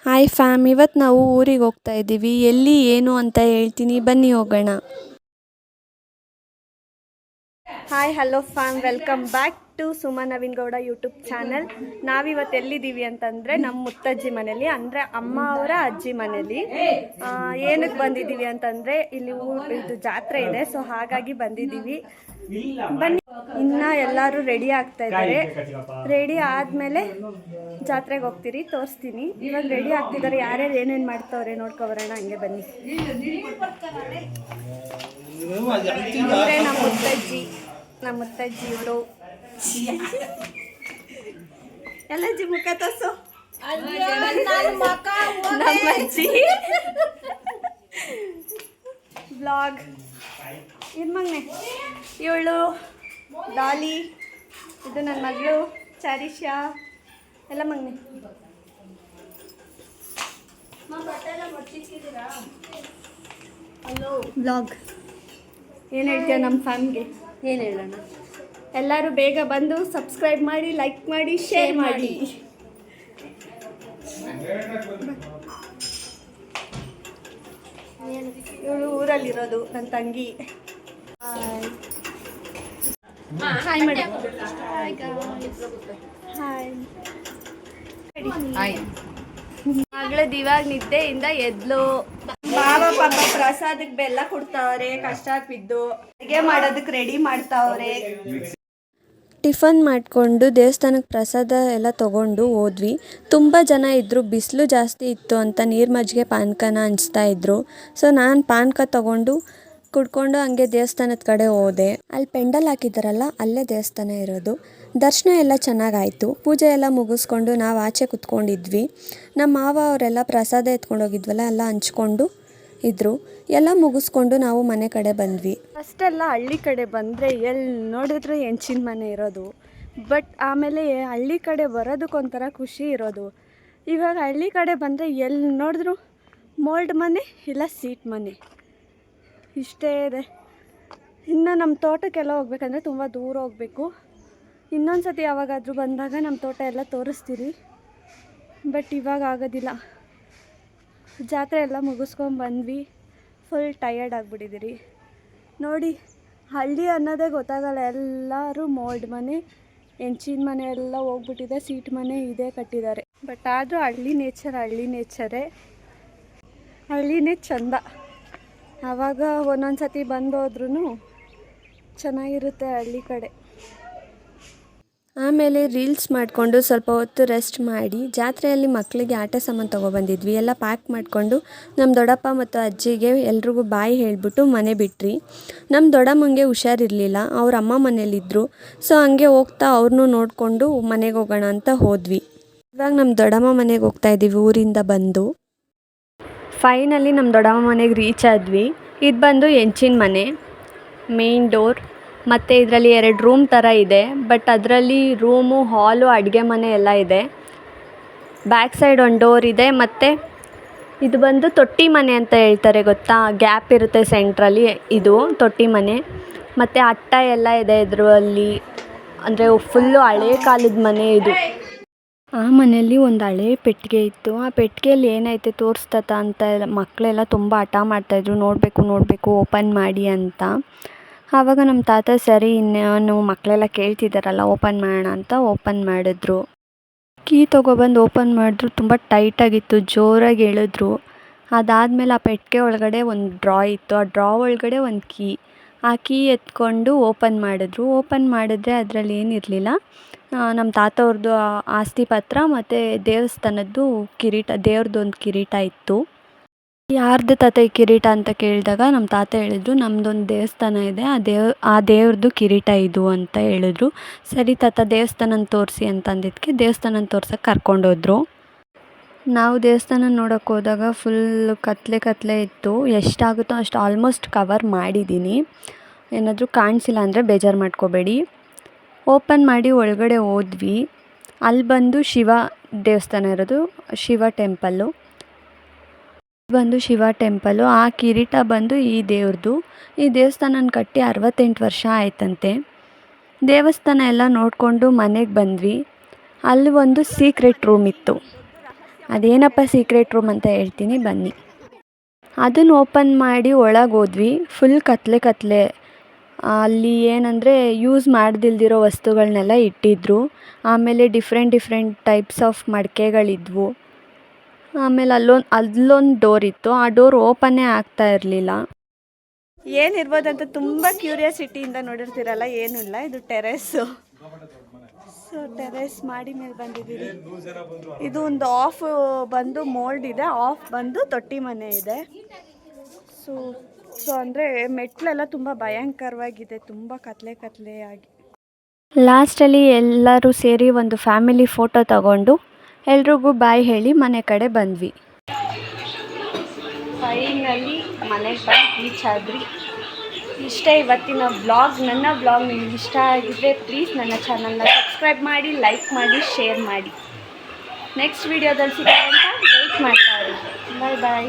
Hi fam, ಇವತ್ತು ನಾವು ಊರಿಗೆ ಹೋಗ್ತಾ ಇದ್ದೀವಿ. ಎಲ್ಲಿ ಏನು ಅಂತ ಹೇಳ್ತೀನಿ, ಬನ್ನಿ ಹೋಗೋಣ. Hi hello fam, welcome back to Suma Naveen Gowda YouTube channel. ನಾವಿವತ್ತು ಎಲ್ಲಿದ್ದೀವಿ ಅಂತಂದರೆ ನಮ್ಮ ಮುತ್ತಜ್ಜಿ ಮನೇಲಿ, ಅಂದರೆ ಅಮ್ಮ ಅವರ ಅಜ್ಜಿ ಮನೇಲಿ. ಏನಕ್ಕೆ ಬಂದಿದ್ದೀವಿ ಅಂತಂದರೆ ಇಲ್ಲಿ ಇದು ಜಾತ್ರೆ ಇದೆ, ಸೊ ಹಾಗಾಗಿ ಬಂದಿದ್ದೀವಿ. ಬನ್ನಿ, ಇನ್ನು ಎಲ್ಲರೂ ರೆಡಿ ಆಗ್ತಾ ಇದ್ದಾರೆ. ರೆಡಿ ಆದಮೇಲೆ ಜಾತ್ರೆಗೆ ಹೋಗ್ತೀರಿ, ತೋರಿಸ್ತೀನಿ. ಇವಾಗ ರೆಡಿ ಆಗ್ತಿದ್ದಾರೆ, ಯಾರ್ಯಾರು ಏನೇನು ಮಾಡ್ತಾವ್ರೆ ನೋಡ್ಕೊಬರೋಣ. ಹಂಗೆ ಬನ್ನಿ. ಅಂದರೆ ನಮ್ಮ ಮುತ್ತಜ್ಜಿ ಇವರು ಎಲ್ಲಜ್ಜಿ ಮುಖ ತೋರ್ಸು. ನಮ್ಮಜ್ಜಿ ಬ್ಲಾಗ್ ಇದು ಮಗನೆ, ಇವಳು ಡಾಲಿ, ಇದು ನನ್ನ ಮಗಳು ಚಾರಿಷಾ, ಎಲ್ಲ ಮಗನೆ. ಬ್ಲಾಗ್ ಏನು ಹೇಳ್ತೀಯ ನಮ್ಮ ಫ್ಯಾಮ್ಗೆ? ಏನು ಹೇಳೋಣ? ಎಲ್ಲರೂ ಬೇಗ ಬಂದು ಸಬ್ಸ್ಕ್ರೈಬ್ ಮಾಡಿ, ಲೈಕ್ ಮಾಡಿ, ಶೇರ್ ಮಾಡಿ. ಇವಳು ಊರಲ್ಲಿರೋದು ನನ್ನ ತಂಗಿ. ಹಾಯ್ ಮಾಡಿ. ಹಾಯ್. ಮಗಳದ್ದು ಇವಾಗ ನಿದ್ದೆಯಿಂದ ಎದ್ಲು. ಬಾಬಾ ಪಾಪ ಪ್ರಸಾದಕ್ಕೆ ಬೆಲ್ಲ ಕೊಡ್ತಾವ್ರೆ, ಕಷ್ಟ ಬಿದ್ದು ಅಡುಗೆ ಮಾಡೋದಕ್ಕೆ ರೆಡಿ ಮಾಡ್ತಾವ್ರೆ. ಟಿಫನ್ ಮಾಡಿಕೊಂಡು ದೇವಸ್ಥಾನಕ್ಕೆ ಪ್ರಸಾದ ಎಲ್ಲ ತೊಗೊಂಡು ಹೋದ್ವಿ. ತುಂಬ ಜನ ಇದ್ದರು, ಬಿಸಿಲು ಜಾಸ್ತಿ ಇತ್ತು ಅಂತ ನೀರು ಮಜ್ಜಿಗೆ ಪಾನಕನ ಹಂಚ್ತಾ ಇದ್ರು. ಸೊ ನಾನು ಪಾನಕ ತೊಗೊಂಡು ಕುಡ್ಕೊಂಡು ಹಂಗೆ ದೇವಸ್ಥಾನದ ಕಡೆ ಹೋದೆ. ಅಲ್ಲಿ ಪೆಂಡಲ್ ಹಾಕಿದ್ದಾರಲ್ಲ, ಅಲ್ಲೇ ದೇವಸ್ಥಾನ ಇರೋದು. ದರ್ಶನ ಎಲ್ಲ ಚೆನ್ನಾಗಾಯಿತು. ಪೂಜೆ ಎಲ್ಲ ಮುಗಿಸ್ಕೊಂಡು ನಾವು ಆಚೆ ಕುತ್ಕೊಂಡಿದ್ವಿ. ನಮ್ಮ ಮಾವ ಅವರೆಲ್ಲ ಪ್ರಸಾದ ಎತ್ಕೊಂಡೋಗಿದ್ವಲ್ಲ, ಎಲ್ಲ ಹಂಚ್ಕೊಂಡು ಇದ್ದರು. ಎಲ್ಲ ಮುಗಿಸ್ಕೊಂಡು ನಾವು ಮನೆ ಕಡೆ ಬಂದ್ವಿ. ಫಸ್ಟೆಲ್ಲ ಹಳ್ಳಿ ಕಡೆ ಬಂದರೆ ಎಲ್ಲಿ ನೋಡಿದ್ರು ಹೆಂಚಿನ ಮನೆ ಇರೋದು. ಬಟ್ ಆಮೇಲೆ ಹಳ್ಳಿ ಕಡೆ ಬರೋದಕ್ಕೊಂಥರ ಖುಷಿ ಇರೋದು. ಇವಾಗ ಹಳ್ಳಿ ಕಡೆ ಬಂದರೆ ಎಲ್ಲಿ ನೋಡಿದ್ರು ಮೋಲ್ಡ್ ಮನೆ ಇಲ್ಲ ಸೀಟ್ ಮನೆ, ಇಷ್ಟೇ ಇದೆ. ಇನ್ನು ನಮ್ಮ ತೋಟಕ್ಕೆಲ್ಲ ಹೋಗ್ಬೇಕಂದ್ರೆ ತುಂಬ ದೂರ ಹೋಗಬೇಕು. ಇನ್ನೊಂದು ಸತಿ ಯಾವಾಗಾದರೂ ಬಂದಾಗ ನಮ್ಮ ತೋಟ ಎಲ್ಲ ತೋರಿಸ್ತೀರಿ. ಬಟ್ ಇವಾಗ ಆಗೋದಿಲ್ಲ. ಜಾತ್ರೆ ಎಲ್ಲ ಮುಗಿಸ್ಕೊಂಡು ಬಂದ್ವಿ. ಫುಲ್ ಟಯರ್ಡ್ ಆಗಿಬಿಟ್ಟಿದ್ದೀರಿ. ನೋಡಿ, ಹಳ್ಳಿ ಅನ್ನೋದೇ ಗೊತ್ತಾಗಲ್ಲ. ಎಲ್ಲರೂ ಮೋಲ್ಡ್ ಮನೆ, ಹೆಂಚಿನ ಮನೆ ಎಲ್ಲ ಹೋಗ್ಬಿಟ್ಟಿದೆ, ಸೀಟ್ ಮನೆ ಇದೇ ಕಟ್ಟಿದ್ದಾರೆ. ಬಟ್ ಆದರೂ ಹಳ್ಳಿ ನೇಚರೇ, ಹಳ್ಳಿನೇ ಚಂದ. ಆವಾಗ ಒಂದೊಂದು ಸತಿ ಬಂದೋದ್ರೂ ಚೆನ್ನಾಗಿರುತ್ತೆ ಹಳ್ಳಿ ಕಡೆ. ಆಮೇಲೆ ರೀಲ್ಸ್ ಮಾಡಿಕೊಂಡು ಸ್ವಲ್ಪ ಹೊತ್ತು ರೆಸ್ಟ್ ಮಾಡಿ ಜಾತ್ರೆಯಲ್ಲಿ ಮಕ್ಕಳಿಗೆ ಆಟ ಸಾಮಾನು ತೊಗೊಬಂದಿದ್ವಿ. ಎಲ್ಲ ಪ್ಯಾಕ್ ಮಾಡಿಕೊಂಡು ನಮ್ಮ ದೊಡ್ಡಪ್ಪ ಮತ್ತು ಅಜ್ಜಿಗೆ ಎಲ್ರಿಗೂ ಬಾಯಿ ಹೇಳಿಬಿಟ್ಟು ಮನೆ ಬಿಟ್ರಿ. ನಮ್ಮ ದೊಡ್ಡಮ್ಮಂಗೆ ಹುಷಾರಿರಲಿಲ್ಲ, ಅವ್ರ ಅಮ್ಮ ಮನೇಲಿದ್ದರು. ಸೊ ಹಂಗೆ ಹೋಗ್ತಾ ಅವ್ರನ್ನೂ ನೋಡಿಕೊಂಡು ಮನೆಗೆ ಹೋಗೋಣ ಅಂತ ಹೋದ್ವಿ. ಇವಾಗ ನಮ್ಮ ದೊಡ್ಡಮ್ಮ ಮನೆಗೆ ಹೋಗ್ತಾ ಇದ್ದೀವಿ ಊರಿಂದ ಬಂದು. ಫೈನಲಿ ನಮ್ಮ ದೊಡ್ಡಮ್ಮ ಮನೆಗೆ ರೀಚ್ ಆದ್ವಿ. ಇದು ಬಂದು ಹೆಂಚಿನ ಮನೆ, ಮೇನ್ ಡೋರ್. ಮತ್ತು ಇದರಲ್ಲಿ 2 ರೂಮ್ ಥರ ಇದೆ. ಬಟ್ ಅದರಲ್ಲಿ ರೂಮು, ಹಾಲು, ಅಡುಗೆ ಮನೆ ಎಲ್ಲ ಇದೆ. ಬ್ಯಾಕ್ ಸೈಡ್ ಒಂದು ಡೋರ್ ಇದೆ. ಮತ್ತು ಇದು ಬಂದು ತೊಟ್ಟಿ ಮನೆ ಅಂತ ಹೇಳ್ತಾರೆ, ಗೊತ್ತಾ? ಗ್ಯಾಪ್ ಇರುತ್ತೆ ಸೆಂಟ್ರಲ್ಲಿ, ಇದು ತೊಟ್ಟಿ ಮನೆ. ಮತ್ತು ಅಟ್ಟ ಎಲ್ಲ ಇದೆ ಇದರಲ್ಲಿ, ಅಂದರೆ ಫುಲ್ಲು ಹಳೇ ಕಾಲದ ಮನೆ ಇದು. ಆ ಮನೆಯಲ್ಲಿ ಒಂದು ಹಳೇ ಪೆಟ್ಟಿಗೆ ಇತ್ತು. ಆ ಪೆಟ್ಟಿಗೆಯಲ್ಲಿ ಏನೈತೆ ತೋರಿಸ್ತತ ಅಂತ ಮಕ್ಕಳೆಲ್ಲ ತುಂಬ ಹಠ ಮಾಡ್ತಾಯಿದ್ರು, ನೋಡಬೇಕು ಓಪನ್ ಮಾಡಿ ಅಂತ. ಆವಾಗ ನಮ್ಮ ತಾತ ಸರಿ, ಇನ್ನೇನು ಮಕ್ಕಳೆಲ್ಲ ಕೇಳ್ತಿದ್ದಾರಲ್ಲ ಓಪನ್ ಮಾಡೋಣ ಅಂತ ಓಪನ್ ಮಾಡಿದ್ರು. ಕೀ ತೊಗೊಬಂದು ಓಪನ್ ಮಾಡಿದ್ರು. ತುಂಬ ಟೈಟಾಗಿತ್ತು, ಜೋರಾಗಿ ಎಳೆದ್ರು. ಅದಾದಮೇಲೆ ಆ ಪೆಟ್ಟಿಗೆ ಒಳಗಡೆ ಒಂದು ಡ್ರಾ ಇತ್ತು. ಆ ಡ್ರಾ ಒಳಗಡೆ ಒಂದು ಕೀ, ಆ ಕೀ ಎತ್ಕೊಂಡು ಓಪನ್ ಮಾಡಿದ್ರು. ಓಪನ್ ಮಾಡಿದ್ರೆ ಅದರಲ್ಲಿ ಏನಿರಲಿಲ್ಲ, ನಮ್ಮ ತಾತ ಅವ್ರದ್ದು ಆಸ್ತಿ ಪತ್ರ ಮತ್ತು ದೇವಸ್ಥಾನದ್ದು ಕಿರೀಟ, ದೇವ್ರದ್ದೊಂದು ಕಿರೀಟ ಇತ್ತು. ಯಾರ್ದು ತಾತ ಈ ಕಿರೀಟ ಅಂತ ಕೇಳಿದಾಗ ನಮ್ಮ ತಾತ ಹೇಳಿದ್ರು, ನಮ್ಮದೊಂದು ದೇವಸ್ಥಾನ ಇದೆ, ಆ ದೇವ್ರದ್ದು ಕಿರೀಟ ಇದು ಅಂತ ಹೇಳಿದ್ರು. ಸರಿ ತಾತ, ದೇವಸ್ಥಾನ ತೋರಿಸಿ ಅಂತಂದಿದ್ದಕ್ಕೆ ದೇವಸ್ಥಾನ ತೋರ್ಸೋಕ್ಕೆ ಕರ್ಕೊಂಡೋದ್ರು. ನಾವು ದೇವಸ್ಥಾನ ನೋಡೋಕ್ಕೆ ಹೋದಾಗ ಫುಲ್ ಕತ್ಲೆ ಇತ್ತು. ಎಷ್ಟಾಗುತ್ತೋ ಅಷ್ಟು ಆಲ್ಮೋಸ್ಟ್ ಕವರ್ ಮಾಡಿದ್ದೀನಿ. ಏನಾದರೂ ಕಾಣಿಸಿಲ್ಲ ಅಂದರೆ ಬೇಜಾರು ಮಾಡ್ಕೋಬೇಡಿ. ಓಪನ್ ಮಾಡಿ ಒಳಗಡೆ ಹೋದ್ವಿ. ಅಲ್ಲಿ ಬಂದು ಶಿವ ದೇವಸ್ಥಾನ ಇರೋದು, ಶಿವ ಟೆಂಪಲ್ಲು. ಆ ಕಿರೀಟ ಬಂದು ಈ ದೇವ್ರದ್ದು. ಈ ದೇವಸ್ಥಾನನ ಕಟ್ಟಿ 68 ವರ್ಷ ಆಯ್ತಂತೆ. ದೇವಸ್ಥಾನ ಎಲ್ಲ ನೋಡಿಕೊಂಡು ಮನೆಗೆ ಬಂದ್ವಿ. ಅಲ್ಲಿ ಒಂದು ಸೀಕ್ರೆಟ್ ರೂಮ್ ಇತ್ತು. ಅದೇನಪ್ಪ ಸೀಕ್ರೆಟ್ ರೂಮ್ ಅಂತ ಹೇಳ್ತೀನಿ ಬನ್ನಿ. ಅದನ್ನು ಓಪನ್ ಮಾಡಿ ಒಳಗೆ ಹೋದ್ವಿ. ಫುಲ್ ಕತ್ಲೆ. ಅಲ್ಲಿ ಏನಂದರೆ ಯೂಸ್ ಮಾಡ್ದಿಲ್ದಿರೋ ವಸ್ತುಗಳನ್ನೆಲ್ಲ ಇಟ್ಟಿದ್ರು. ಆಮೇಲೆ ಡಿಫ್ರೆಂಟ್ ಟೈಪ್ಸ್ ಆಫ್ ಮಡಿಕೆಗಳಿದ್ವು. ಆಮೇಲೆ ಅಲ್ಲೊಂದು ಡೋರ್ ಇತ್ತು. ಆ ಡೋರ್ ಓಪನ್ನೇ ಆಗ್ತಾ ಇರಲಿಲ್ಲ. ಏನಿರ್ಬೋದಂತ ತುಂಬ ಕ್ಯೂರಿಯಾಸಿಟಿಯಿಂದ ನೋಡಿರ್ತೀರಲ್ಲ, ಏನೂ ಇಲ್ಲ. ಇದು ಟೆರೆಸ್ಸು. ಸೊ ಟೆರೆಸ್ ಮಾಡಿ ಮೇಲೆ ಬಂದಿದ್ದೀರಿ. ಇದು ಒಂದು ಆಫ್ ಬಂದು ಮೋಲ್ಡ್ ಇದೆ, ಆಫ್ ಬಂದು ತೊಟ್ಟಿ ಮನೆ ಇದೆ. ಸೊ ಅಂದರೆ ಮೆಟ್ಲೆಲ್ಲ ತುಂಬ ಭಯಂಕರವಾಗಿದೆ, ತುಂಬ ಕತ್ಲೆಯಾಗಿ. ಲಾಸ್ಟಲ್ಲಿ ಎಲ್ಲರೂ ಸೇರಿ ಒಂದು ಫ್ಯಾಮಿಲಿ ಫೋಟೋ ತಗೊಂಡು ಎಲ್ರಿಗೂ ಬಾಯ್ ಹೇಳಿ ಮನೆ ಕಡೆ ಬಂದ್ವಿ. ಫೈನಲಿ ಮನೆಗೆ ಬಂದು ರೀಚ್ ಆದ್ರಿ. ಇಷ್ಟೇ ಇವತ್ತಿನ ವ್ಲಾಗ್. ನನ್ನ ವ್ಲಾಗ್ ನಿಮ್ಗೆ ಇಷ್ಟ ಆಗಿದ್ರೆ ಪ್ಲೀಸ್ ನನ್ನ ಚಾನಲ್ನ ಸಬ್ಸ್ಕ್ರೈಬ್ ಮಾಡಿ, ಲೈಕ್ ಮಾಡಿ, ಶೇರ್ ಮಾಡಿ. ನೆಕ್ಸ್ಟ್ ವೀಡಿಯೋದಲ್ಲಿ ಸಿಗೋದಂತ ವೆಯ್ಟ್ ಮಾಡ್ತಾ ಇರಿ. ಬಾಯ್.